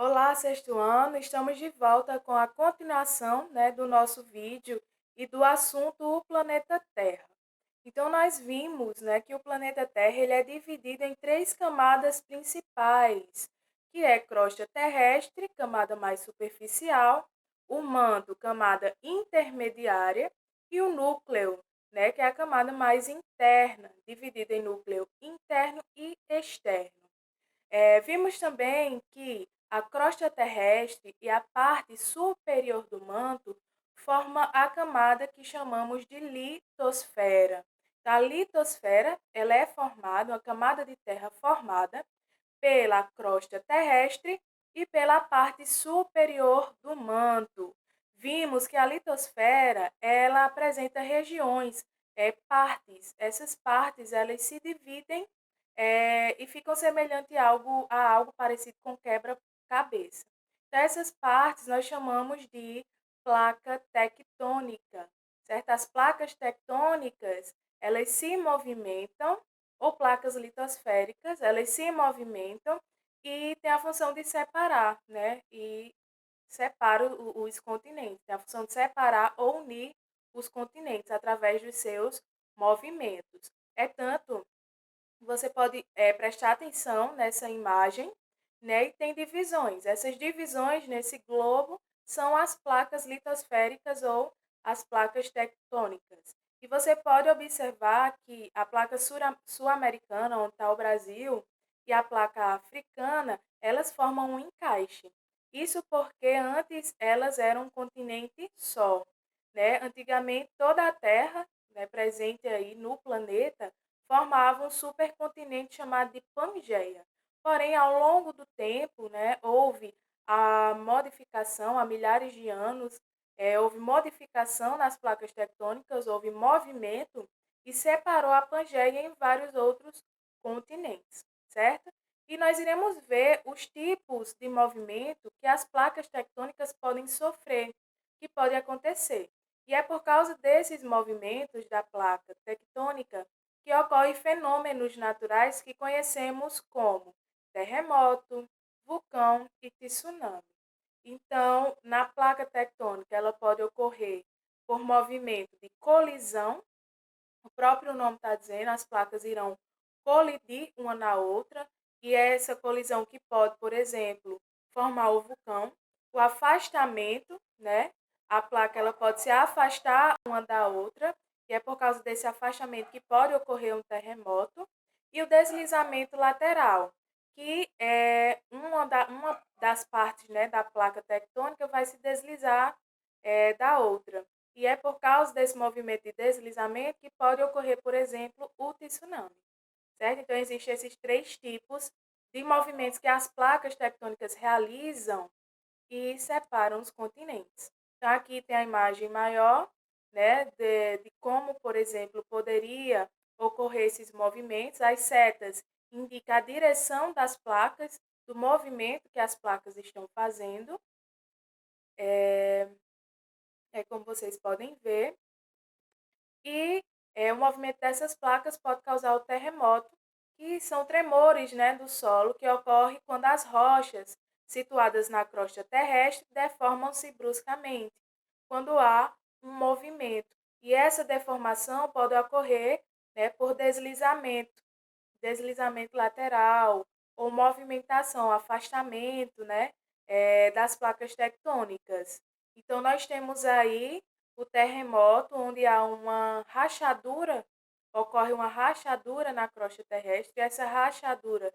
Olá, sexto ano, estamos de volta com a continuação, do nosso vídeo e do assunto o planeta Terra. Então, nós vimos, que o planeta Terra ele é dividido em três camadas principais, que é crosta terrestre, camada mais superficial, o manto, camada intermediária, e o núcleo, que é a camada mais interna, dividida em núcleo interno e externo. Vimos também que a crosta terrestre e a parte superior do manto forma a camada que chamamos de litosfera. A litosfera ela é formada, uma camada de terra formada pela crosta terrestre e pela parte superior do manto. Vimos que a litosfera ela apresenta regiões, partes. Essas partes elas se dividem e ficam semelhantes a algo parecido com quebra-cabeça. Então, essas partes nós chamamos de placa tectônica, certo? As placas tectônicas elas se movimentam ou placas litosféricas, elas se movimentam e têm a função de separar, e separa os continentes, tem a função de separar ou unir os continentes através dos seus movimentos. É tanto, você pode prestar atenção nessa imagem, e tem divisões. Essas divisões nesse globo são as placas litosféricas ou as placas tectônicas. E você pode observar que a placa sul-americana, onde está o Brasil, e a placa africana, elas formam um encaixe. Isso porque antes elas eram um continente só. Antigamente, toda a Terra, presente aí no planeta, formava um supercontinente chamado de Pangeia. Porém, ao longo do tempo, houve a modificação, há milhares de anos, houve modificação nas placas tectônicas, houve movimento e separou a Pangeia em vários outros continentes, certo? E nós iremos ver os tipos de movimento que as placas tectônicas podem sofrer, que pode acontecer. E é por causa desses movimentos da placa tectônica que ocorrem fenômenos naturais que conhecemos como terremoto, vulcão e tsunami. Então, na placa tectônica, ela pode ocorrer por movimento de colisão, o próprio nome está dizendo, as placas irão colidir uma na outra, e é essa colisão que pode, por exemplo, formar o vulcão, o afastamento, a placa ela pode se afastar uma da outra, e é por causa desse afastamento que pode ocorrer um terremoto, e o deslizamento lateral, que é uma das partes, da placa tectônica vai se deslizar da outra. E é por causa desse movimento de deslizamento que pode ocorrer, por exemplo, o tsunami, certo? Então, existem esses três tipos de movimentos que as placas tectônicas realizam e separam os continentes. Então, aqui tem a imagem maior, de como, por exemplo, poderia ocorrer esses movimentos. As setas indicam a direção das placas, do movimento que as placas estão fazendo. É como vocês podem ver. E o movimento dessas placas pode causar o terremoto, que são tremores, do solo que ocorre quando as rochas situadas na crosta terrestre deformam-se bruscamente, quando há um movimento. E essa deformação pode ocorrer, por deslizamento, deslizamento lateral ou movimentação, afastamento, das placas tectônicas. Então, nós temos aí o terremoto, onde há uma rachadura, ocorre uma rachadura na crosta terrestre, e essa rachadura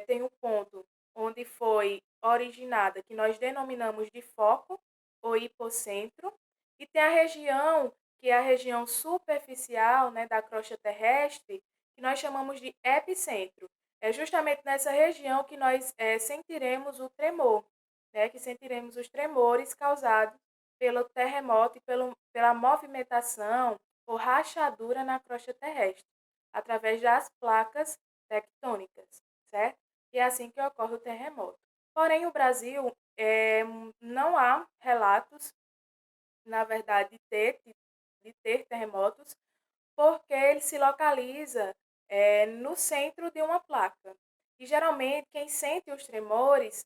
tem um ponto onde foi originada, que nós denominamos de foco ou hipocentro, e tem a região, que é a região superficial, da crosta terrestre, que nós chamamos de epicentro. É justamente nessa região que nós sentiremos o tremor, que sentiremos os tremores causados pelo terremoto e pela movimentação ou rachadura na crosta terrestre, através das placas tectônicas, certo? E é assim que ocorre o terremoto. Porém, o Brasil não há relatos, na verdade, de ter terremotos, porque ele se localiza no centro de uma placa. E geralmente quem sente os tremores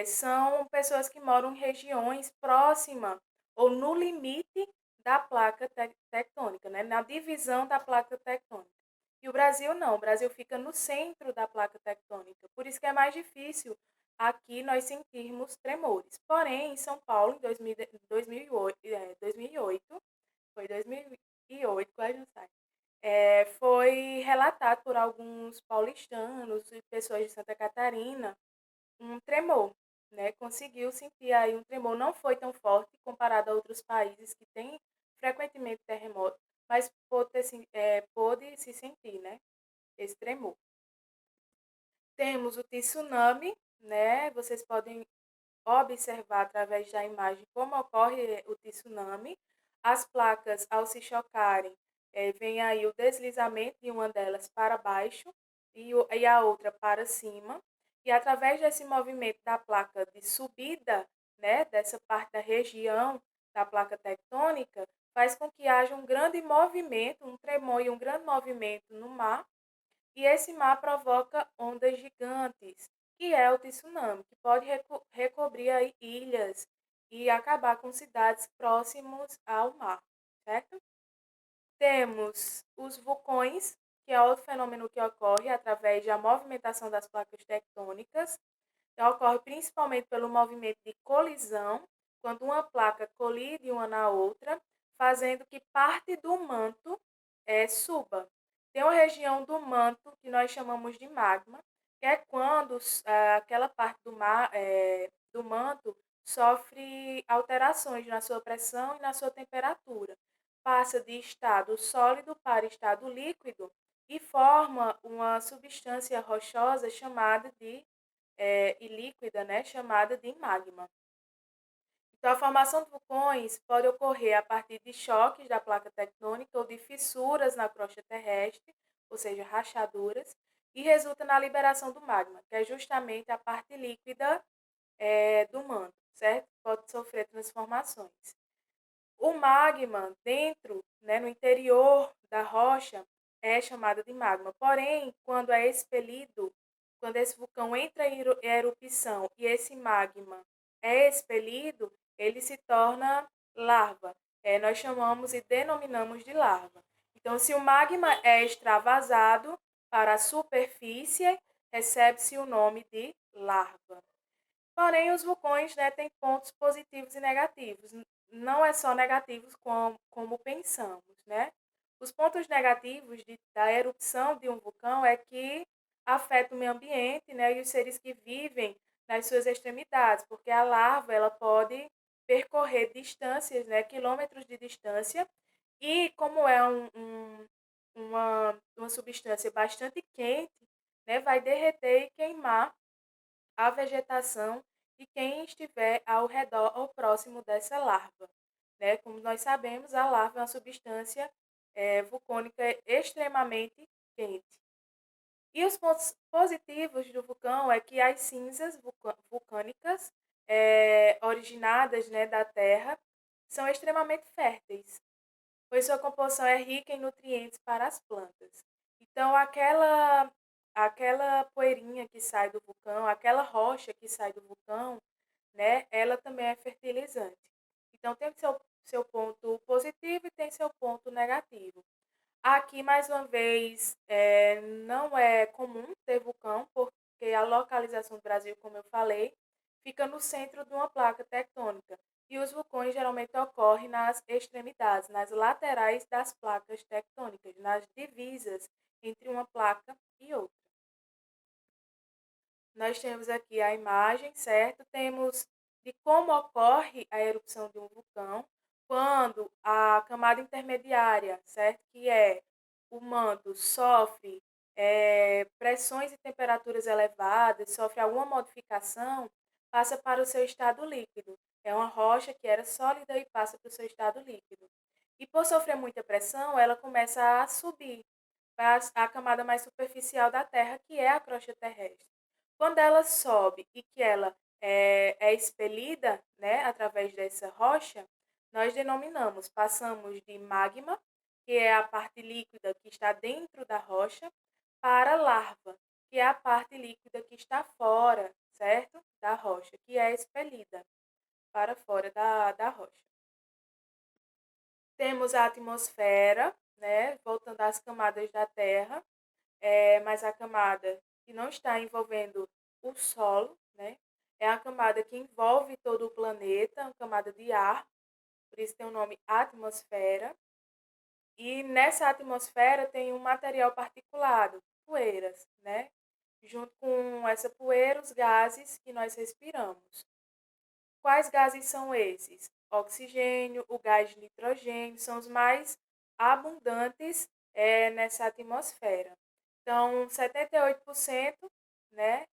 são pessoas que moram em regiões próximas ou no limite da placa tectônica, né? Na divisão da placa tectônica. E o Brasil não, o Brasil fica no centro da placa tectônica, por isso que é mais difícil aqui nós sentirmos tremores. Porém, em São Paulo, em 2008, foi 2008, quase não sai, foi relatado por alguns paulistanos e pessoas de Santa Catarina um tremor, né? Conseguiu sentir aí um tremor, não foi tão forte comparado a outros países que têm frequentemente terremoto, mas pôde se sentir, né? Esse tremor. Temos o tsunami, né? Vocês podem observar através da imagem como ocorre o tsunami. As placas, ao se chocarem, vem aí o deslizamento de uma delas para baixo e a outra para cima. E através desse movimento da placa de subida, né, dessa parte da região da placa tectônica, faz com que haja um grande movimento, um tremor e um grande movimento no mar, e esse mar provoca ondas gigantes, que é o tsunami, que pode recobrir aí ilhas e acabar com cidades próximas ao mar, certo? Temos os vulcões, que é outro fenômeno que ocorre através da movimentação das placas tectônicas. Ocorre principalmente pelo movimento de colisão, quando uma placa colide uma na outra, fazendo que parte do manto suba. Tem uma região do manto que nós chamamos de magma, que é quando aquela parte do manto sofre alterações na sua pressão e na sua temperatura. Passa de estado sólido para estado líquido e forma uma substância rochosa chamada de e líquida, né, chamada de magma. Então, a formação de vulcões pode ocorrer a partir de choques da placa tectônica ou de fissuras na crosta terrestre, ou seja, rachaduras, e resulta na liberação do magma, que é justamente a parte líquida do manto, certo? Pode sofrer transformações. O magma dentro, né, no interior da rocha, é chamado de magma. Porém, quando é expelido, quando esse vulcão entra em erupção e esse magma é expelido, ele se torna lava. Nós chamamos e denominamos de lava. Então, se o magma é extravasado para a superfície, recebe-se o nome de lava. Porém, os vulcões, né, têm pontos positivos e negativos. Não é só negativos como pensamos, né? Os pontos negativos da erupção de um vulcão é que afeta o meio ambiente, né, e os seres que vivem nas suas extremidades, porque a lava ela pode percorrer distâncias, né, quilômetros de distância, e como é uma substância bastante quente, né, vai derreter e queimar a vegetação e quem estiver ao redor ou próximo dessa larva, né? Como nós sabemos, a larva é uma substância vulcânica extremamente quente. E os pontos positivos do vulcão é que as cinzas vulcânicas originadas, né, da Terra são extremamente férteis, pois sua composição é rica em nutrientes para as plantas. Então, aquela poeirinha que sai do vulcão, aquela rocha que sai do vulcão, né, ela também é fertilizante. Então, tem seu ponto positivo e tem seu ponto negativo. Aqui, mais uma vez, não é comum ter vulcão, porque a localização do Brasil, como eu falei, fica no centro de uma placa tectônica. E os vulcões geralmente ocorrem nas extremidades, nas laterais das placas tectônicas, nas divisas entre uma placa e outra. Nós temos aqui a imagem, certo? Temos de como ocorre a erupção de um vulcão, quando a camada intermediária, certo? Que é o manto, sofre pressões e temperaturas elevadas, sofre alguma modificação, passa para o seu estado líquido. É uma rocha que era sólida e passa para o seu estado líquido. E por sofrer muita pressão, ela começa a subir para a camada mais superficial da Terra, que é a crosta terrestre. Quando ela sobe e que ela é expelida, né, através dessa rocha, nós denominamos, passamos de magma, que é a parte líquida que está dentro da rocha, para larva, que é a parte líquida que está fora, certo? Da rocha, que é expelida para fora da rocha. Temos a atmosfera, né? Voltando às camadas da Terra, mas a camada que não está envolvendo o solo, né? É a camada que envolve todo o planeta, a camada de ar, por isso tem o nome atmosfera. E nessa atmosfera tem um material particulado, poeiras, né? Junto com essa poeira, os gases que nós respiramos. Quais gases são esses? Oxigênio, o gás de nitrogênio, são os mais abundantes nessa atmosfera. Então, 78%, né,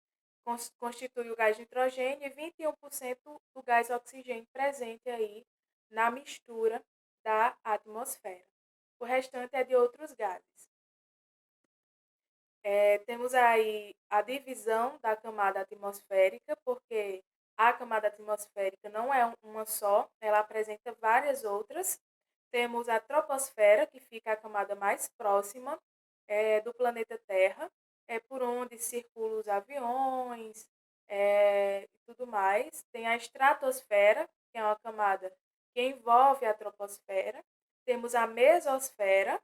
constitui o gás de nitrogênio e 21% do gás oxigênio presente aí na mistura da atmosfera. O restante é de outros gases. Temos aí a divisão da camada atmosférica, porque a camada atmosférica não é uma só, ela apresenta várias outras. Temos a troposfera, que fica a camada mais próxima do planeta Terra, é por onde circulam os aviões e tudo mais. Tem a estratosfera, que é uma camada que envolve a troposfera. Temos a mesosfera,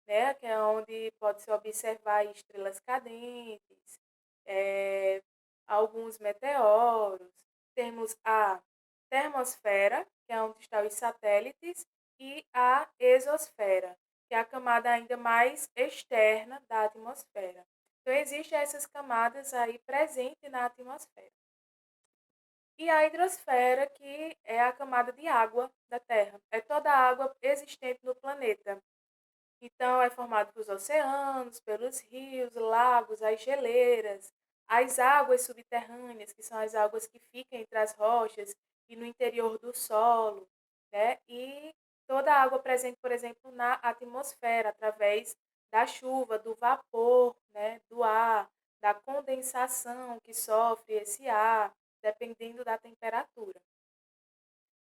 né, que é onde pode-se observar estrelas cadentes, é, alguns meteoros. Temos a termosfera, que é onde estão os satélites, e a exosfera, que é a camada ainda mais externa da atmosfera. Então, existem essas camadas aí presentes na atmosfera. E a hidrosfera, que é a camada de água da Terra. É toda a água existente no planeta. Então, é formado pelos oceanos, pelos rios, lagos, as geleiras, as águas subterrâneas, que são as águas que ficam entre as rochas e no interior do solo, né? E toda a água presente, por exemplo, na atmosfera, através da chuva, do vapor, né? Do ar, da condensação que sofre esse ar, dependendo da temperatura.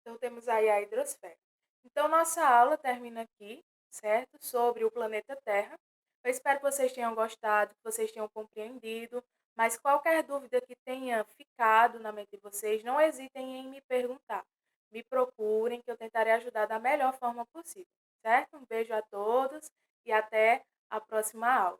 Então, temos aí a hidrosfera. Então, nossa aula termina aqui, certo? Sobre o planeta Terra. Eu espero que vocês tenham gostado, que vocês tenham compreendido. Mas qualquer dúvida que tenha ficado na mente de vocês, não hesitem em me perguntar. Me procurem, que eu tentarei ajudar da melhor forma possível, certo? Um beijo a todos e até a próxima aula.